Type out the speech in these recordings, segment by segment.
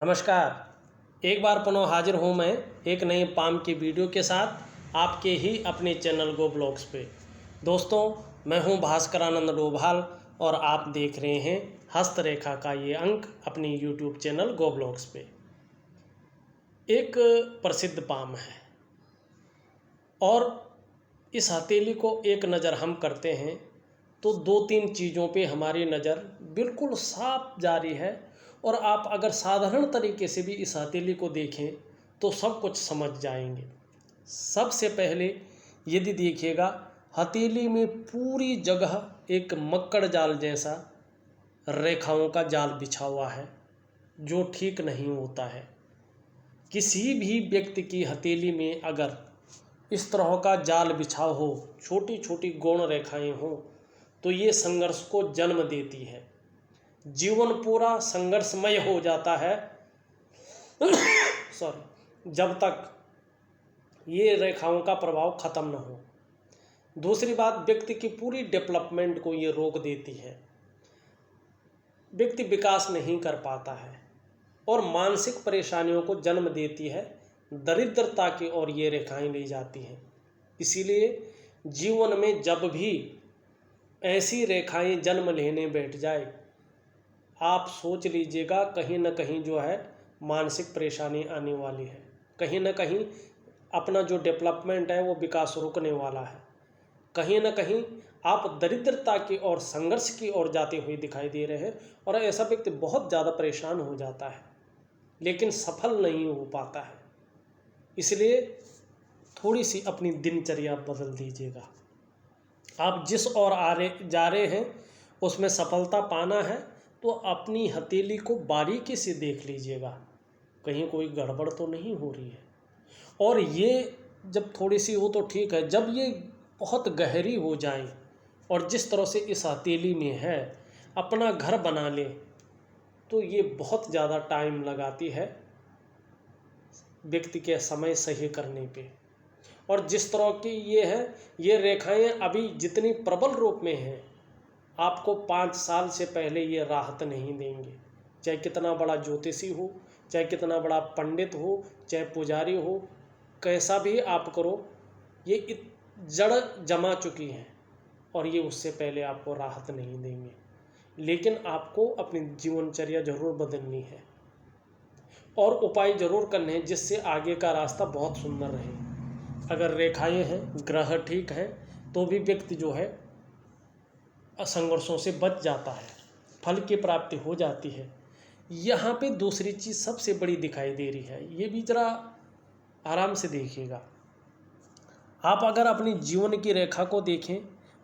नमस्कार। एक बार पुनः हाजिर हूँ मैं एक नए पाम की वीडियो के साथ आपके ही अपने चैनल गो ब्लॉग्स पे। दोस्तों, मैं हूँ भास्करानंद डोभाल और आप देख रहे हैं हस्तरेखा का ये अंक अपनी यूट्यूब चैनल गो ब्लॉग्स पे। एक प्रसिद्ध पाम है और इस हथेली को एक नज़र हम करते हैं तो दो तीन चीज़ों पे हमारी नज़र बिल्कुल साफ जारी है। और आप अगर साधारण तरीके से भी इस हथेली को देखें तो सब कुछ समझ जाएंगे। सबसे पहले यदि देखिएगा, हथेली में पूरी जगह एक मक्कड़ जाल जैसा रेखाओं का जाल बिछा हुआ है, जो ठीक नहीं होता है। किसी भी व्यक्ति की हथेली में अगर इस तरह का जाल बिछा हो, छोटी छोटी गौण रेखाएं हो, तो ये संघर्ष को जन्म देती है। जीवन पूरा संघर्षमय हो जाता है जब तक ये रेखाओं का प्रभाव खत्म न हो। दूसरी बात, व्यक्ति की पूरी डेवलपमेंट को ये रोक देती है। व्यक्ति विकास नहीं कर पाता है और मानसिक परेशानियों को जन्म देती है। दरिद्रता की ओर ये रेखाएं ले जाती हैं। इसीलिए जीवन में जब भी ऐसी रेखाएं जन्म लेने बैठ जाए, आप सोच लीजिएगा कहीं ना कहीं जो है मानसिक परेशानी आने वाली है। कहीं ना कहीं अपना जो डेवलपमेंट है वो विकास रुकने वाला है। कहीं ना कहीं आप दरिद्रता की ओर, संघर्ष की ओर जाते हुए दिखाई दे रहे हैं। और ऐसा व्यक्ति बहुत ज़्यादा परेशान हो जाता है लेकिन सफल नहीं हो पाता है। इसलिए थोड़ी सी अपनी दिनचर्या बदल दीजिएगा। आप जिस ओर जा रहे हैं उसमें सफलता पाना है तो अपनी हथेली को बारीकी से देख लीजिएगा, कहीं कोई गड़बड़ तो नहीं हो रही है। और ये जब थोड़ी सी हो तो ठीक है, जब ये बहुत गहरी हो जाए और जिस तरह से इस हथेली में है अपना घर बना ले, तो ये बहुत ज़्यादा टाइम लगाती है व्यक्ति के समय सही करने पे। और जिस तरह की ये है, ये रेखाएं अभी जितनी प्रबल रूप में हैं, आपको 5 साल से पहले ये राहत नहीं देंगे। चाहे कितना बड़ा ज्योतिषी हो, चाहे कितना बड़ा पंडित हो, चाहे पुजारी हो, कैसा भी आप करो, ये जड़ जमा चुकी हैं और ये उससे पहले आपको राहत नहीं देंगे। लेकिन आपको अपनी जीवनचर्या जरूर बदलनी है और उपाय जरूर करने हैं जिससे आगे का रास्ता बहुत सुंदर रहे। अगर रेखाएं हैं, ग्रह ठीक है, तो भी व्यक्ति जो है संघर्षों से बच जाता है, फल की प्राप्ति हो जाती है। यहाँ पे दूसरी चीज़ सबसे बड़ी दिखाई दे रही है, ये भी ज़रा आराम से देखिएगा। आप अगर अपनी जीवन की रेखा को देखें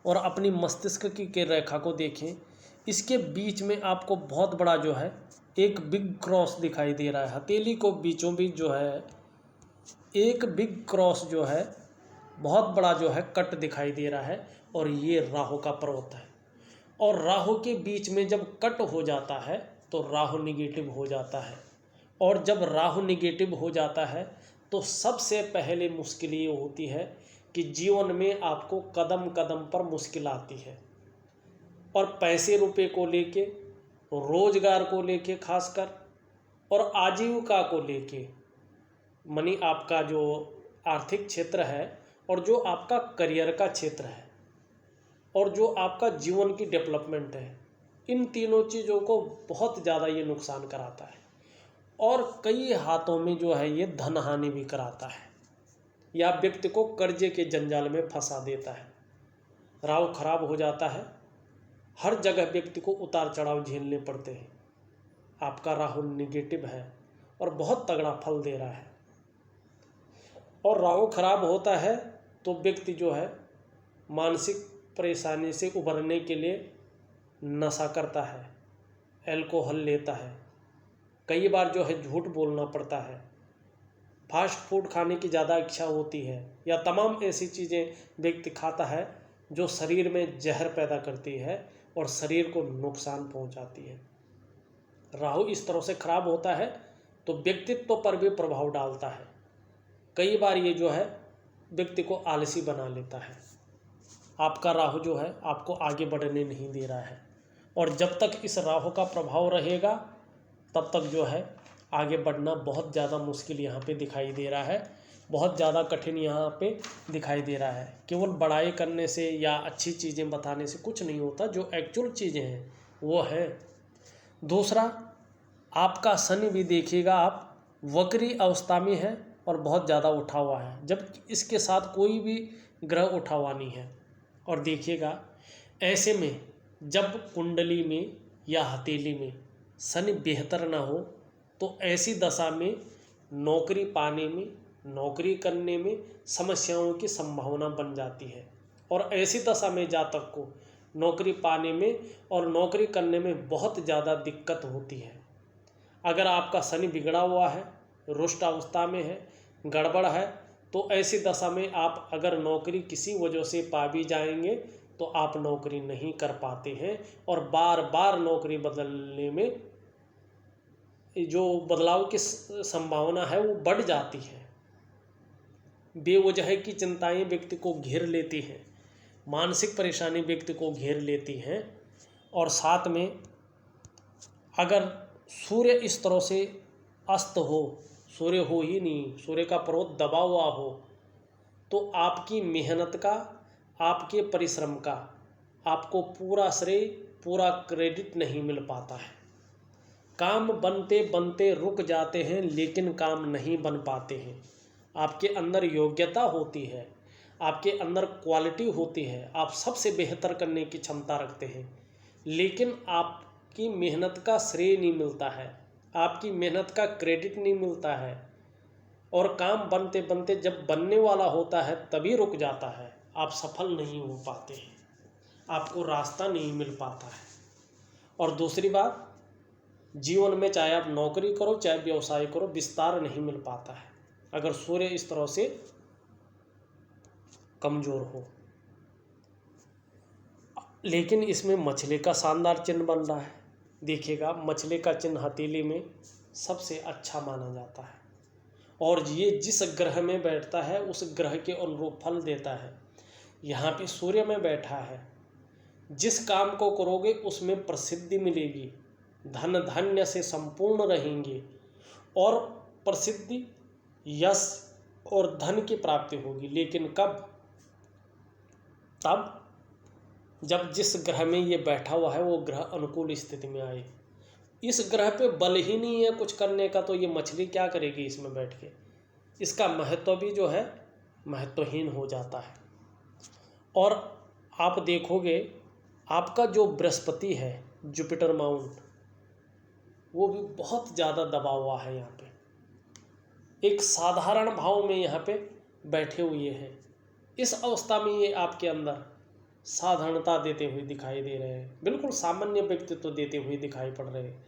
और अपनी मस्तिष्क की रेखा को देखें, इसके बीच में आपको बहुत बड़ा जो है एक बिग क्रॉस दिखाई दे रहा है। हथेली को बीचों बीच जो है एक बिग क्रॉस जो है, बहुत बड़ा जो है कट दिखाई दे रहा है। और ये राहु का पर्वत है। और राहु के बीच में जब कट हो जाता है तो राहु निगेटिव हो जाता है। और जब राहु निगेटिव हो जाता है तो सबसे पहले मुश्किल ये होती है कि जीवन में आपको कदम कदम पर मुश्किल आती है। और पैसे रुपए को लेके, रोजगार को लेके खासकर, और आजीविका को लेके, मनी आपका जो आर्थिक क्षेत्र है और जो आपका करियर का क्षेत्र है और जो आपका जीवन की डेवलपमेंट है, इन तीनों चीज़ों को बहुत ज़्यादा ये नुकसान कराता है। और कई हाथों में जो है ये धन हानि भी कराता है या व्यक्ति को कर्जे के जंजाल में फंसा देता है। राहु खराब हो जाता है, हर जगह व्यक्ति को उतार चढ़ाव झेलने पड़ते हैं। आपका राहु निगेटिव है और बहुत तगड़ा फल दे रहा है। और राहु खराब होता है तो व्यक्ति जो है मानसिक परेशानी से उबरने के लिए नशा करता है, अल्कोहल लेता है, कई बार जो है झूठ बोलना पड़ता है, फास्ट फूड खाने की ज़्यादा इच्छा होती है, या तमाम ऐसी चीज़ें व्यक्ति खाता है जो शरीर में जहर पैदा करती है और शरीर को नुकसान पहुंचाती है। राहु इस तरह से खराब होता है तो व्यक्तित्व पर भी प्रभाव डालता है। कई बार ये जो है व्यक्ति को आलसी बना लेता है। आपका राहु जो है आपको आगे बढ़ने नहीं दे रहा है। और जब तक इस राहु का प्रभाव रहेगा तब तक जो है आगे बढ़ना बहुत ज़्यादा मुश्किल यहाँ पे दिखाई दे रहा है, बहुत ज़्यादा कठिन यहाँ पे दिखाई दे रहा है। केवल बड़ाई करने से या अच्छी चीज़ें बताने से कुछ नहीं होता, जो एक्चुअल चीज़ें हैं वो है। दूसरा, आपका शनि भी देखिएगा आप वक्री अवस्था में है और बहुत ज़्यादा उठा हुआ है, जब इसके साथ कोई भी ग्रह उठा हुआ नहीं है। और देखिएगा ऐसे में जब कुंडली में या हथेली में शनि बेहतर ना हो तो ऐसी दशा में नौकरी पाने में, नौकरी करने में समस्याओं की संभावना बन जाती है। और ऐसी दशा में जातक को नौकरी पाने में और नौकरी करने में बहुत ज़्यादा दिक्कत होती है। अगर आपका शनि बिगड़ा हुआ है, रुष्ट अवस्था में है, गड़बड़ है, तो ऐसी दशा में आप अगर नौकरी किसी वजह से पा भी जाएंगे तो आप नौकरी नहीं कर पाते हैं और बार बार नौकरी बदलने में जो बदलाव की संभावना है वो बढ़ जाती है। बेवजह की चिंताएं व्यक्ति को घेर लेती हैं, मानसिक परेशानी व्यक्ति को घेर लेती हैं। और साथ में अगर सूर्य इस तरह से अस्त हो, सूर्य हो ही नहीं, सूर्य का पर्वत दबा हुआ हो, तो आपकी मेहनत का, आपके परिश्रम का आपको पूरा श्रेय, पूरा क्रेडिट नहीं मिल पाता है। काम बनते बनते रुक जाते हैं लेकिन काम नहीं बन पाते हैं। आपके अंदर योग्यता होती है, आपके अंदर क्वालिटी होती है, आप सबसे बेहतर करने की क्षमता रखते हैं, लेकिन आपकी मेहनत का श्रेय नहीं मिलता है, आपकी मेहनत का क्रेडिट नहीं मिलता है। और काम बनते बनते जब बनने वाला होता है तभी रुक जाता है, आप सफल नहीं हो पाते हैं, आपको रास्ता नहीं मिल पाता है। और दूसरी बात, जीवन में चाहे आप नौकरी करो चाहे व्यवसाय करो, विस्तार नहीं मिल पाता है अगर सूर्य इस तरह से कमज़ोर हो। लेकिन इसमें मछली का शानदार चिन्ह बन रहा है। देखिएगा मछली का चिन्ह हथेली में सबसे अच्छा माना जाता है और ये जिस ग्रह में बैठता है उस ग्रह के अनुरूप फल देता है। यहाँ पे सूर्य में बैठा है, जिस काम को करोगे उसमें प्रसिद्धि मिलेगी, धन धान्य से संपूर्ण रहेंगे और प्रसिद्धि, यश और धन की प्राप्ति होगी। लेकिन कब? तब जब जिस ग्रह में ये बैठा हुआ है वो ग्रह अनुकूल स्थिति में आए। इस ग्रह पे बल ही नहीं है कुछ करने का, तो ये मछली क्या करेगी इसमें बैठ के? इसका महत्व भी जो है महत्वहीन हो जाता है। और आप देखोगे आपका जो बृहस्पति है, जुपिटर माउंट, वो भी बहुत ज़्यादा दबा हुआ है। यहाँ पे एक साधारण भाव में यहाँ पे बैठे हुए हैं। इस अवस्था में ये आपके अंदर साधारणता देते हुए दिखाई दे रहे हैं, बिल्कुल सामान्य व्यक्तित्व देते हुए दिखाई पड़ रहे हैं।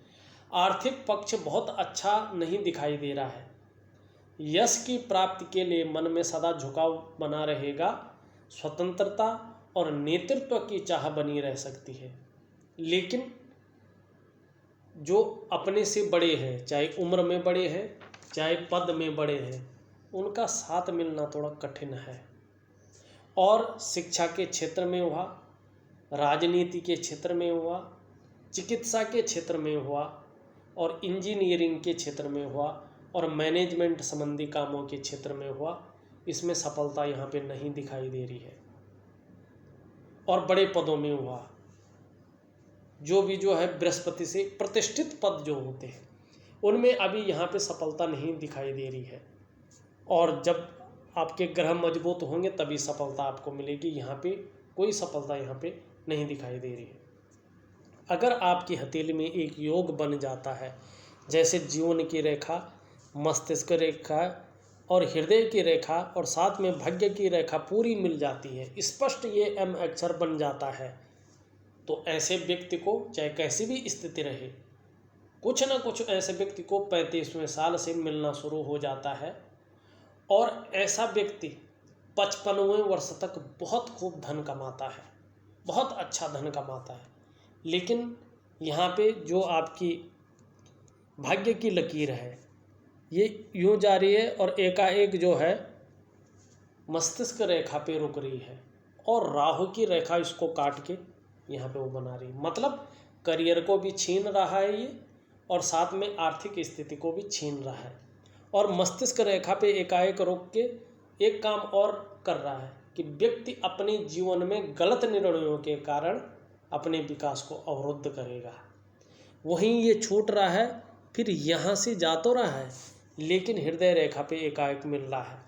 आर्थिक पक्ष बहुत अच्छा नहीं दिखाई दे रहा है। यश की प्राप्ति के लिए मन में सदा झुकाव बना रहेगा, स्वतंत्रता और नेतृत्व की चाह बनी रह सकती है। लेकिन जो अपने से बड़े हैं, चाहे उम्र में बड़े हैं चाहे पद में बड़े हैं, उनका साथ मिलना थोड़ा कठिन है। और शिक्षा के क्षेत्र में हुआ, राजनीति के क्षेत्र में हुआ, चिकित्सा के क्षेत्र में हुआ और इंजीनियरिंग के क्षेत्र में हुआ और मैनेजमेंट संबंधी कामों के क्षेत्र में हुआ, इसमें सफलता यहाँ पे नहीं दिखाई दे रही है। और बड़े पदों में हुआ, जो भी जो है बृहस्पति से प्रतिष्ठित पद जो होते हैं उनमें अभी यहाँ पे सफलता नहीं दिखाई दे रही है। और जब आपके ग्रह मजबूत होंगे तभी सफलता आपको मिलेगी। यहाँ पे कोई सफलता यहाँ पे नहीं दिखाई दे रही है। अगर आपकी हथेली में एक योग बन जाता है, जैसे जीवन की रेखा, मस्तिष्क रेखा और हृदय की रेखा और साथ में भाग्य की रेखा पूरी मिल जाती है, स्पष्ट ये एम अक्षर बन जाता है, तो ऐसे व्यक्ति को चाहे कैसी भी स्थिति रहे, कुछ ना कुछ ऐसे व्यक्ति को 35वें साल से मिलना शुरू हो जाता है। और ऐसा व्यक्ति 55वें वर्ष तक बहुत खूब धन कमाता है, बहुत अच्छा धन कमाता है। लेकिन यहाँ पे जो आपकी भाग्य की लकीर है ये यूँ जा रही है और एकाएक जो है मस्तिष्क रेखा पे रुक रही है और राहु की रेखा इसको काट के यहाँ पे वो बना रही है। मतलब करियर को भी छीन रहा है ये और साथ में आर्थिक स्थिति को भी छीन रहा है। और मस्तिष्क रेखा पे एकाएक रोक के एक काम और कर रहा है कि व्यक्ति अपने जीवन में गलत निर्णयों के कारण अपने विकास को अवरुद्ध करेगा। वहीं ये छूट रहा है, फिर यहाँ से जा तो रहा है लेकिन हृदय रेखा पे एकाएक मिल रहा है।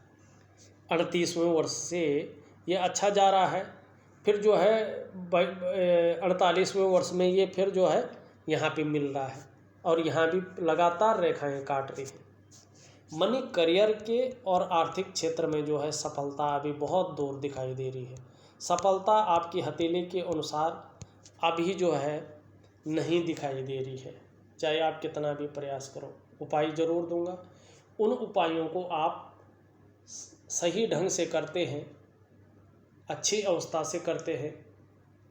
38वें वर्ष से ये अच्छा जा रहा है, फिर जो है 48वें वर्ष में ये फिर जो है यहाँ पे मिल रहा है और यहाँ भी लगातार रेखाएं काट रही हैं। मनी करियर के और आर्थिक क्षेत्र में जो है सफलता अभी बहुत दूर दिखाई दे रही है। सफलता आपकी हथेली के अनुसार अभी जो है नहीं दिखाई दे रही है, चाहे आप कितना भी प्रयास करो। उपाय ज़रूर दूंगा, उन उपायों को आप सही ढंग से करते हैं, अच्छी अवस्था से करते हैं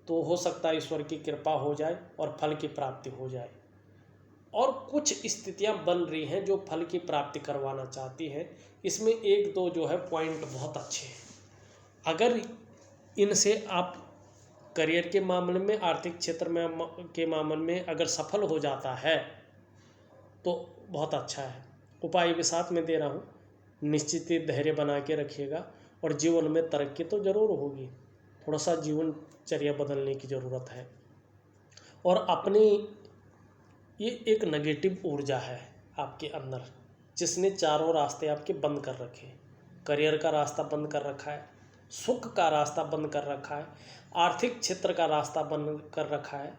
तो हो सकता है ईश्वर की कृपा हो जाए और फल की प्राप्ति हो जाए। और कुछ स्थितियां बन रही हैं जो फल की प्राप्ति करवाना चाहती हैं। इसमें एक दो जो है पॉइंट बहुत अच्छे हैं। अगर इनसे आप करियर के मामले में, आर्थिक क्षेत्र में के मामले में अगर सफल हो जाता है तो बहुत अच्छा है। उपाय भी साथ में दे रहा हूँ। निश्चित ही धैर्य बना के रखिएगा और जीवन में तरक्की तो ज़रूर होगी। थोड़ा सा जीवनचर्या बदलने की ज़रूरत है। और अपनी ये एक नेगेटिव ऊर्जा है आपके अंदर जिसने चारों रास्ते आपके बंद कर रखे। करियर का रास्ता बंद कर रखा है, सुख का रास्ता बंद कर रखा है, आर्थिक क्षेत्र का रास्ता बंद कर रखा है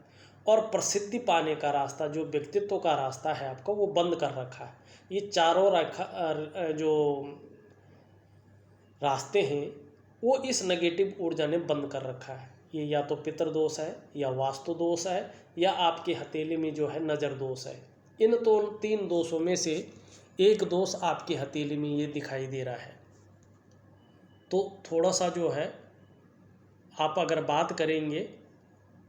और प्रसिद्धि पाने का रास्ता, जो व्यक्तित्व का रास्ता है आपका, वो बंद कर रखा है। ये चारों जो रास्ते हैं वो इस नेगेटिव ऊर्जा ने बंद कर रखा है। ये या तो पितृदोष है या वास्तु दोष है या आपकी हथेली में जो है नज़र दोष है। इन तो 3 दोषों में से एक दोष आपकी हथेली में ये दिखाई दे रहा है। तो थोड़ा सा जो है आप अगर बात करेंगे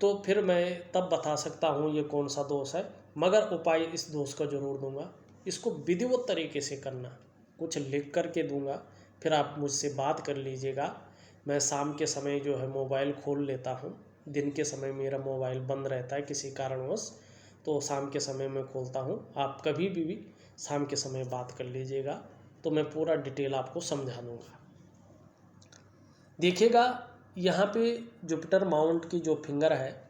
तो फिर मैं तब बता सकता हूँ ये कौन सा दोष है, मगर उपाय इस दोष का ज़रूर दूंगा। इसको विधिवत तरीके से करना, कुछ लिख कर के दूंगा, फिर आप मुझसे बात कर लीजिएगा। मैं शाम के समय जो है मोबाइल खोल लेता हूँ, दिन के समय मेरा मोबाइल बंद रहता है किसी कारणवश, तो शाम के समय मैं खोलता हूँ। आप कभी भी शाम के समय बात कर लीजिएगा तो मैं पूरा डिटेल आपको समझा दूँगा। देखिएगा यहाँ पे जुपिटर माउंट की जो फिंगर है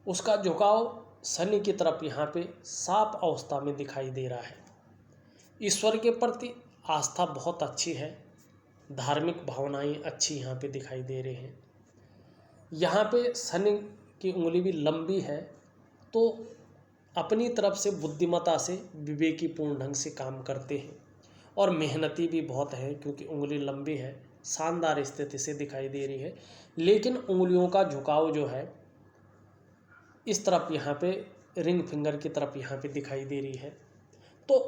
उसका झुकाव शनि की तरफ यहाँ पे साफ अवस्था में दिखाई दे रहा है। ईश्वर के प्रति आस्था बहुत अच्छी है, धार्मिक भावनाएं अच्छी यहाँ पे दिखाई दे रही हैं। यहाँ पे शनि की उंगली भी लंबी है तो अपनी तरफ से बुद्धिमत्ता से विवेकीपूर्ण ढंग से काम करते हैं और मेहनती भी बहुत है क्योंकि उंगली लंबी है, शानदार स्थिति से दिखाई दे रही है। लेकिन उंगलियों का झुकाव जो है इस तरफ यहाँ पे रिंग फिंगर की तरफ यहाँ पे दिखाई दे रही है। तो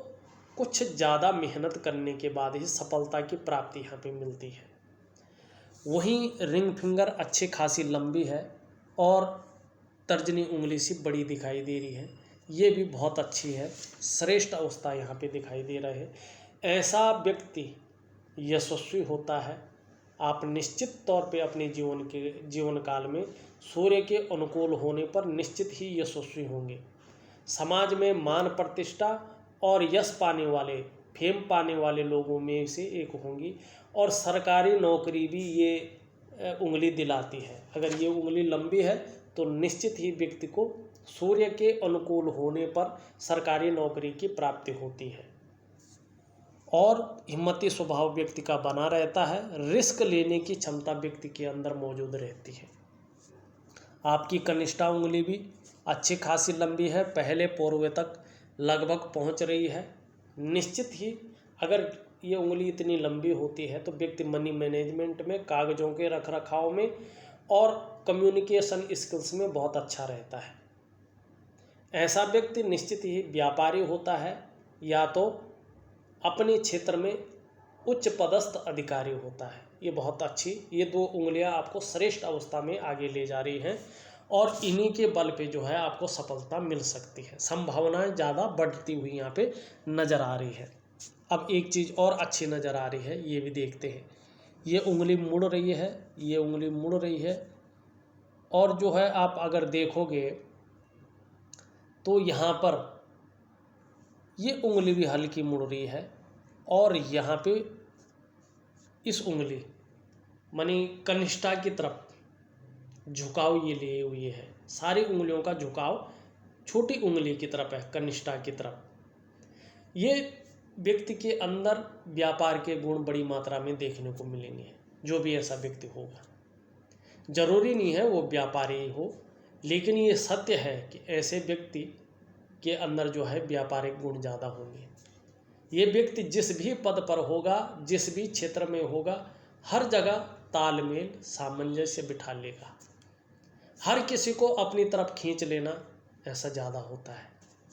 कुछ ज़्यादा मेहनत करने के बाद ही सफलता की प्राप्ति यहाँ पे मिलती है। वहीं रिंग फिंगर अच्छी खासी लंबी है और तर्जनी उंगली सी बड़ी दिखाई दे रही है, ये भी बहुत अच्छी है। श्रेष्ठ अवस्था यहाँ पे दिखाई दे रहे हैं। ऐसा व्यक्ति यशस्वी होता है। आप निश्चित तौर पे अपने जीवन काल में सूर्य के अनुकूल होने पर निश्चित ही यशस्वी होंगे। समाज में मान प्रतिष्ठा और यश पाने वाले, फेम पाने वाले लोगों में से एक होंगी और सरकारी नौकरी भी ये उंगली दिलाती है। अगर ये उंगली लंबी है तो निश्चित ही व्यक्ति को सूर्य के अनुकूल होने पर सरकारी नौकरी की प्राप्ति होती है। और हिम्मती स्वभाव व्यक्ति का बना रहता है, रिस्क लेने की क्षमता व्यक्ति के अंदर मौजूद रहती है। आपकी कनिष्ठा उंगली भी अच्छी खासी लंबी है, पहले पूर्व तक लगभग पहुंच रही है। निश्चित ही अगर ये उंगली इतनी लंबी होती है तो व्यक्ति मनी मैनेजमेंट में, कागज़ों के रख रखाव में और कम्युनिकेशन स्किल्स में बहुत अच्छा रहता है। ऐसा व्यक्ति निश्चित ही व्यापारी होता है या तो अपने क्षेत्र में उच्च पदस्थ अधिकारी होता है। ये बहुत अच्छी, ये 2 उंगलियां आपको श्रेष्ठ अवस्था में आगे ले जा रही हैं और इन्हीं के बल पे जो है आपको सफलता मिल सकती है। संभावनाएं ज़्यादा बढ़ती हुई यहाँ पे नज़र आ रही है। अब एक चीज़ और अच्छी नज़र आ रही है, ये भी देखते हैं। ये उंगली मुड़ रही है, ये उंगली मुड़ रही है और जो है आप अगर देखोगे तो यहाँ पर ये उंगली भी हल्की मुड़ रही है और यहाँ पे इस उंगली मानी कनिष्ठा की तरफ झुकाव ये लिए हुए है। सारी उंगलियों का झुकाव छोटी उंगली की तरफ है, कनिष्ठा की तरफ। ये व्यक्ति के अंदर व्यापार के गुण बड़ी मात्रा में देखने को मिलेंगे। जो भी ऐसा व्यक्ति होगा, जरूरी नहीं है वो व्यापारी हो, लेकिन ये सत्य है कि ऐसे व्यक्ति के अंदर जो है व्यापारिक गुण ज़्यादा होंगे। ये व्यक्ति जिस भी पद पर होगा, जिस भी क्षेत्र में होगा, हर जगह तालमेल सामंजस्य बिठा लेगा। हर किसी को अपनी तरफ खींच लेना ऐसा ज़्यादा होता है।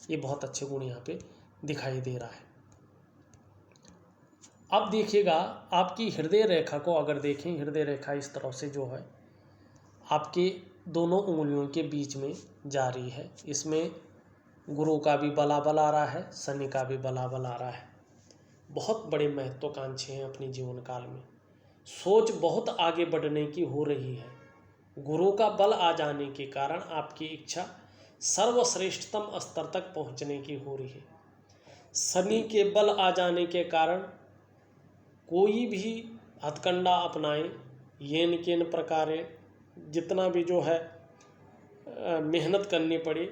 ये बहुत अच्छे गुण यहाँ पे दिखाई दे रहा है। अब देखिएगा, आपकी हृदय रेखा को अगर देखें, हृदय रेखा इस तरह से जो है आपके दोनों उंगलियों के बीच में जा रही है। इसमें गुरु का भी बलाबल आ रहा है, शनि का भी बलाबल आ रहा है। बहुत बड़े महत्वाकांक्षी हैं अपने जीवन काल में। सोच बहुत आगे बढ़ने की हो रही है। गुरु का बल आ जाने के कारण आपकी इच्छा सर्वश्रेष्ठतम स्तर तक पहुंचने की हो रही है। शनि के बल आ जाने के कारण कोई भी हथकंडा अपनाएं, येन केन प्रकारे जितना भी जो है मेहनत करनी पड़े,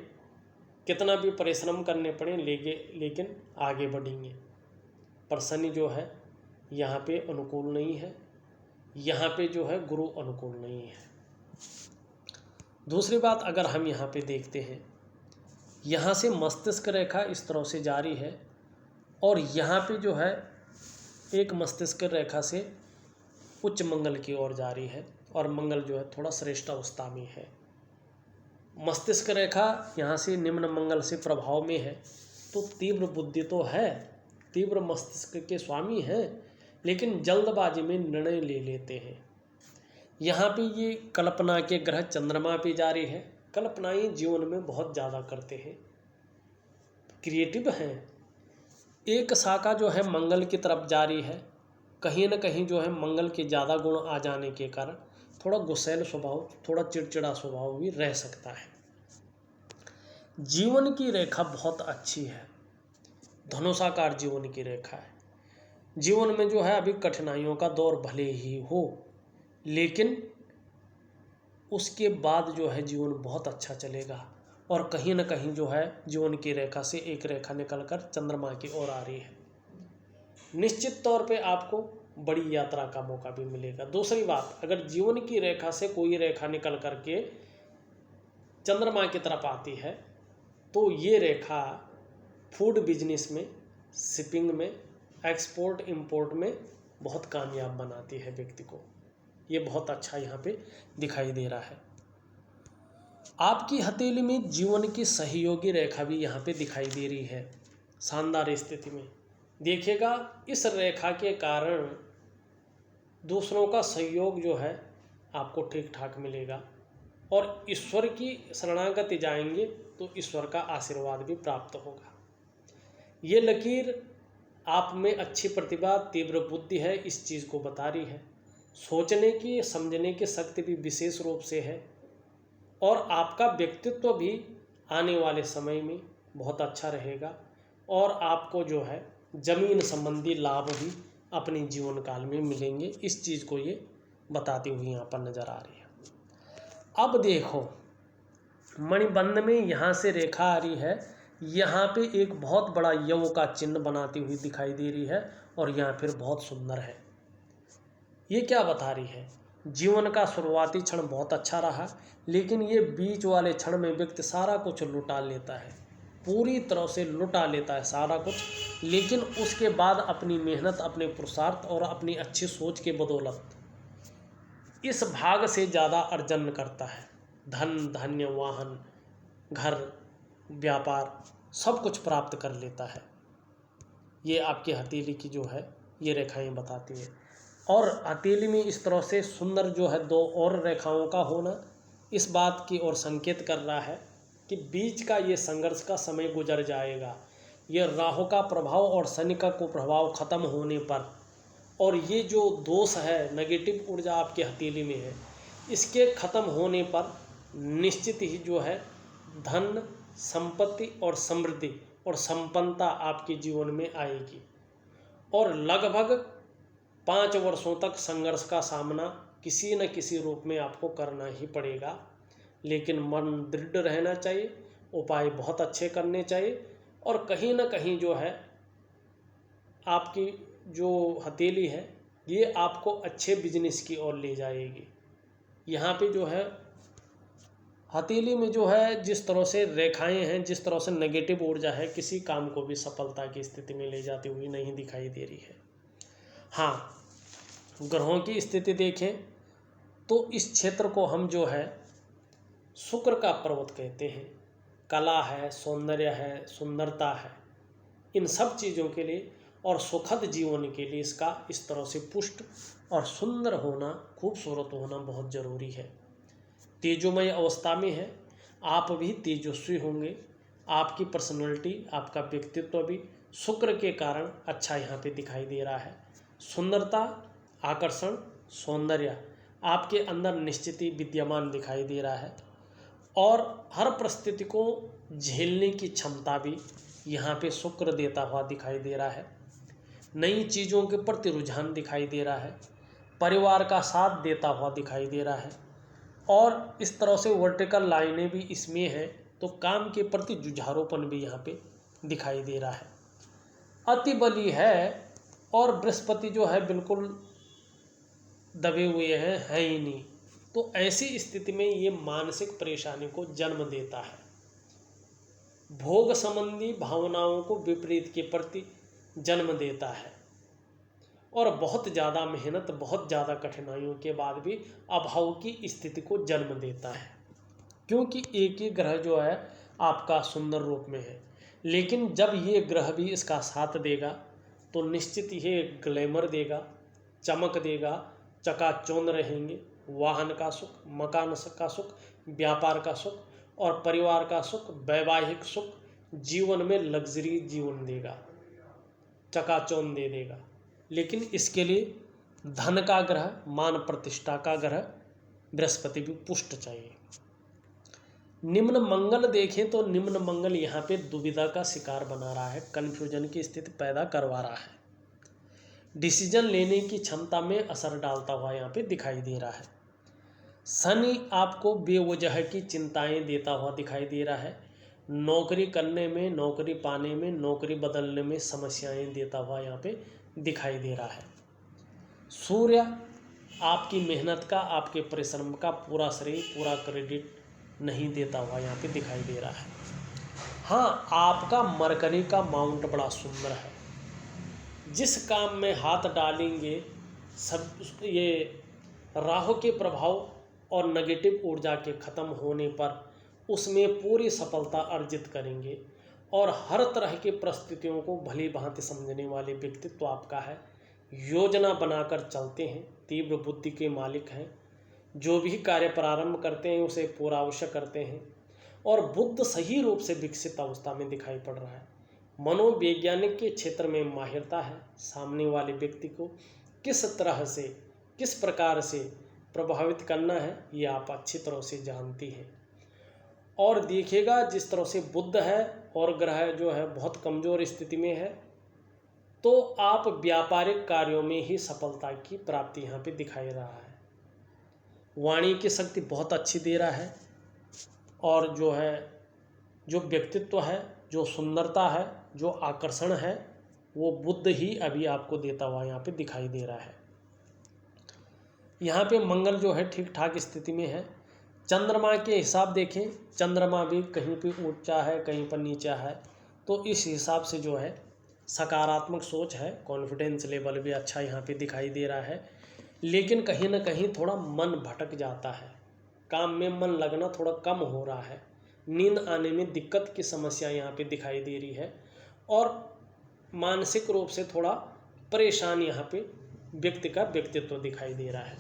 कितना भी परिश्रम करने पड़े, लेकिन आगे बढ़ेंगे। पर शनि जो है यहाँ पे अनुकूल नहीं है, यहाँ पे जो है गुरु अनुकूल नहीं है। दूसरी बात अगर हम यहाँ पे देखते हैं, यहाँ से मस्तिष्क रेखा इस तरह से जारी है और यहाँ पे जो है एक मस्तिष्क रेखा से उच्च मंगल की ओर जारी है और मंगल जो है थोड़ा श्रेष्ठ अवस्था में है। मस्तिष्क रेखा यहाँ से निम्न मंगल से प्रभाव में है, तो तीव्र बुद्धि तो है, तीव्र मस्तिष्क के स्वामी हैं, लेकिन जल्दबाजी में निर्णय ले लेते हैं। यहाँ पे ये कल्पना के ग्रह चंद्रमा पे जारी है। कल्पनाएं जीवन में बहुत ज़्यादा करते हैं, क्रिएटिव हैं। एक शाखा जो है मंगल की तरफ जारी है। कहीं न कहीं जो है मंगल के ज़्यादा गुण आ जाने के कारण थोड़ा गुस्सैल स्वभाव, थोड़ा चिड़चिड़ा स्वभाव भी रह सकता है। जीवन की रेखा बहुत अच्छी है, धनुषाकार जीवन की रेखा है। जीवन में जो है अभी कठिनाइयों का दौर भले ही हो, लेकिन उसके बाद जो है जीवन बहुत अच्छा चलेगा। और कहीं न कहीं जो है जीवन की रेखा से एक रेखा निकलकर चंद्रमा की ओर आ रही है। निश्चित तौर पे आपको बड़ी यात्रा का मौका भी मिलेगा। दूसरी बात, अगर जीवन की रेखा से कोई रेखा निकल करके चंद्रमा की तरफ आती है, तो ये रेखा फूड बिजनेस में, शिपिंग में, एक्सपोर्ट इंपोर्ट में बहुत कामयाब बनाती है व्यक्ति को। ये बहुत अच्छा यहाँ पे दिखाई दे रहा है। आपकी हथेली में जीवन की सहयोगी रेखा भी यहाँ पे दिखाई दे रही है शानदार स्थिति में। देखिएगा, इस रेखा के कारण दूसरों का सहयोग जो है आपको ठीक ठाक मिलेगा और ईश्वर की शरणागति जाएंगे तो ईश्वर का आशीर्वाद भी प्राप्त होगा। ये लकीर आप में अच्छी प्रतिभा, तीव्र बुद्धि है, इस चीज़ को बता रही है। सोचने की, समझने की शक्ति भी विशेष रूप से है और आपका व्यक्तित्व भी आने वाले समय में बहुत अच्छा रहेगा और आपको जो है जमीन संबंधी लाभ भी अपने जीवन काल में मिलेंगे। इस चीज़ को ये बताती हुई यहाँ पर नज़र आ रही है। अब देखो, मणिबंध में यहाँ से रेखा आ रही है, यहाँ पे एक बहुत बड़ा यव का चिन्ह बनाती हुई दिखाई दे रही है और यहाँ फिर बहुत सुंदर है। ये क्या बता रही है? जीवन का शुरुआती क्षण बहुत अच्छा रहा, लेकिन ये बीच वाले क्षण में व्यक्ति सारा कुछ लुटा लेता है, पूरी तरह से लुटा लेता है सारा कुछ, लेकिन उसके बाद अपनी मेहनत, अपने पुरुषार्थ और अपनी अच्छी सोच के बदौलत इस भाग से ज़्यादा अर्जन करता है। धन, धान्य, वाहन, घर, व्यापार सब कुछ प्राप्त कर लेता है। ये आपकी हथेली की जो है ये रेखाएं बताती है। और हथेली में इस तरह से सुंदर जो है दो और रेखाओं का होना इस बात की ओर संकेत कर रहा है कि बीच का ये संघर्ष का समय गुजर जाएगा। ये राहु का प्रभाव और शनि का कुप्रभाव खत्म होने पर, और ये जो दोष है, नेगेटिव ऊर्जा आपके हथेली में है, इसके खत्म होने पर निश्चित ही जो है धन, संपत्ति और समृद्धि और संपन्नता आपके जीवन में आएगी। और लगभग 5 वर्षों तक संघर्ष का सामना किसी न किसी रूप में आपको करना ही पड़ेगा, लेकिन मन दृढ़ रहना चाहिए, उपाय बहुत अच्छे करने चाहिए, और कहीं न कहीं जो है आपकी जो हथेली है ये आपको अच्छे बिजनेस की ओर ले जाएगी। यहाँ पे जो है हथेली में जो है जिस तरह से रेखाएं हैं, जिस तरह से नेगेटिव ऊर्जा है, किसी काम को भी सफलता की स्थिति में ले जाती हुई नहीं दिखाई दे रही है। हाँ, ग्रहों की स्थिति देखें तो इस क्षेत्र को हम जो है शुक्र का पर्वत कहते हैं। कला है, सौंदर्य है, सुंदरता है, इन सब चीज़ों के लिए और सुखद जीवन के लिए इसका इस तरह से पुष्ट और सुंदर होना, खूबसूरत होना बहुत ज़रूरी है। तेजोमय अवस्था में है, आप भी तेजस्वी होंगे। आपकी पर्सनैलिटी, आपका व्यक्तित्व भी शुक्र के कारण अच्छा यहाँ पे दिखाई दे रहा है। सुंदरता, आकर्षण, सौंदर्य आपके अंदर निश्चित ही विद्यमान दिखाई दे रहा है, और हर परिस्थिति को झेलने की क्षमता भी यहाँ पे शुक्र देता हुआ दिखाई दे रहा है। नई चीज़ों के प्रति रुझान दिखाई दे रहा है, परिवार का साथ देता हुआ दिखाई दे रहा है, और इस तरह से वर्टिकल लाइनें भी इसमें हैं, तो काम के प्रति जुझारूपन भी यहाँ पे दिखाई दे रहा है। अति बली है, और बृहस्पति जो है बिल्कुल दबे हुए हैं, है ही नहीं। तो ऐसी स्थिति में ये मानसिक परेशानी को जन्म देता है। भोग संबंधी भावनाओं को विपरीत के प्रति जन्म देता है, और बहुत ज़्यादा मेहनत, बहुत ज़्यादा कठिनाइयों के बाद भी अभाव की स्थिति को जन्म देता है, क्योंकि एक ही ग्रह जो है आपका सुंदर रूप में है। लेकिन जब ये ग्रह भी इसका साथ देगा तो निश्चित ये ग्लैमर देगा, चमक देगा, चकाचौंध रहेंगे। वाहन का सुख, मकान का सुख, व्यापार का सुख और परिवार का सुख, वैवाहिक सुख, जीवन में लग्जरी जीवन देगा, चकाचौंध दे देगा। लेकिन इसके लिए धन का ग्रह, मान प्रतिष्ठा का ग्रह बृहस्पति भी पुष्ट चाहिए। निम्न मंगल देखें तो निम्न मंगल यहाँ पे दुविधा का शिकार बना रहा है, कन्फ्यूजन की स्थिति पैदा करवा रहा है, डिसीजन लेने की क्षमता में असर डालता हुआ यहाँ पे दिखाई दे रहा है। शनि आपको बेवजह की चिंताएं देता हुआ दिखाई दे रहा है, नौकरी करने में, नौकरी पाने में, नौकरी बदलने में समस्याएं देता हुआ यहाँ पे दिखाई दे रहा है। सूर्य आपकी मेहनत का, आपके परिश्रम का पूरा श्रेय, पूरा क्रेडिट नहीं देता हुआ यहाँ पे दिखाई दे रहा है। हाँ, आपका मरकरी का माउंट बड़ा सुंदर है, जिस काम में हाथ डालेंगे सब ये राहु के प्रभाव और नेगेटिव ऊर्जा के खत्म होने पर उसमें पूरी सफलता अर्जित करेंगे, और हर तरह की परिस्थितियों को भली भांति समझने वाले व्यक्तित्व आपका है। योजना बनाकर चलते हैं, तीव्र बुद्धि के मालिक हैं, जो भी कार्य प्रारंभ करते हैं उसे पूरा अवश्य करते हैं, और बुद्ध सही रूप से विकसित अवस्था में दिखाई पड़ रहा है। मनोवैज्ञानिक के क्षेत्र में माहिरता है, सामने वाले व्यक्ति को किस तरह से, किस प्रकार से प्रभावित करना है ये आप अच्छी तरह से जानती हैं। और देखिएगा जिस तरह से बुध है और ग्रह जो है बहुत कमज़ोर स्थिति में है, तो आप व्यापारिक कार्यों में ही सफलता की प्राप्ति यहाँ पे दिखाई रहा है। वाणी की शक्ति बहुत अच्छी दे रहा है, और जो है जो व्यक्तित्व है, जो सुंदरता है, जो आकर्षण है, वो बुद्ध ही अभी आपको देता हुआ यहाँ पे दिखाई दे रहा है। यहाँ पे मंगल जो है ठीक ठाक स्थिति में है। चंद्रमा के हिसाब देखें, चंद्रमा भी कहीं पे ऊंचा है, कहीं पर नीचा है, तो इस हिसाब से जो है सकारात्मक सोच है, कॉन्फिडेंस लेवल भी अच्छा यहाँ पे दिखाई दे रहा है। लेकिन कहीं ना कहीं थोड़ा मन भटक जाता है, काम में मन लगना थोड़ा कम हो रहा है, नींद आने में दिक्कत की समस्या यहाँ पे दिखाई दे रही है, और मानसिक रूप से थोड़ा परेशान यहाँ पे व्यक्ति का व्यक्तित्व दिखाई दे रहा है।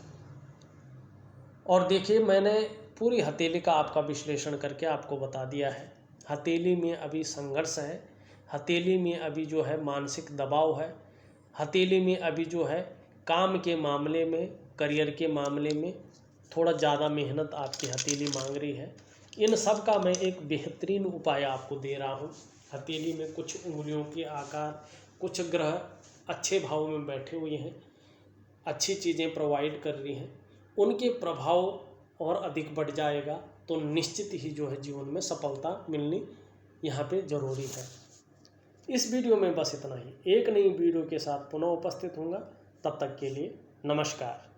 और देखिए, मैंने पूरी हथेली का आपका विश्लेषण करके आपको बता दिया है। हथेली में अभी संघर्ष है, हथेली में अभी जो है मानसिक दबाव है, हथेली में अभी जो है काम के मामले में, करियर के मामले में थोड़ा ज़्यादा मेहनत आपकी हथेली मांग रही है। इन सब का मैं एक बेहतरीन उपाय आपको दे रहा हूँ। हथेली में कुछ उंगलियों के आकार, कुछ ग्रह अच्छे भाव में बैठे हुए हैं, अच्छी चीज़ें प्रोवाइड कर रही हैं, उनके प्रभाव और अधिक बढ़ जाएगा तो निश्चित ही जो है जीवन में सफलता मिलनी यहाँ पे ज़रूरी है। इस वीडियो में बस इतना ही। एक नई वीडियो के साथ पुनः उपस्थित होऊंगा, तब तक के लिए नमस्कार।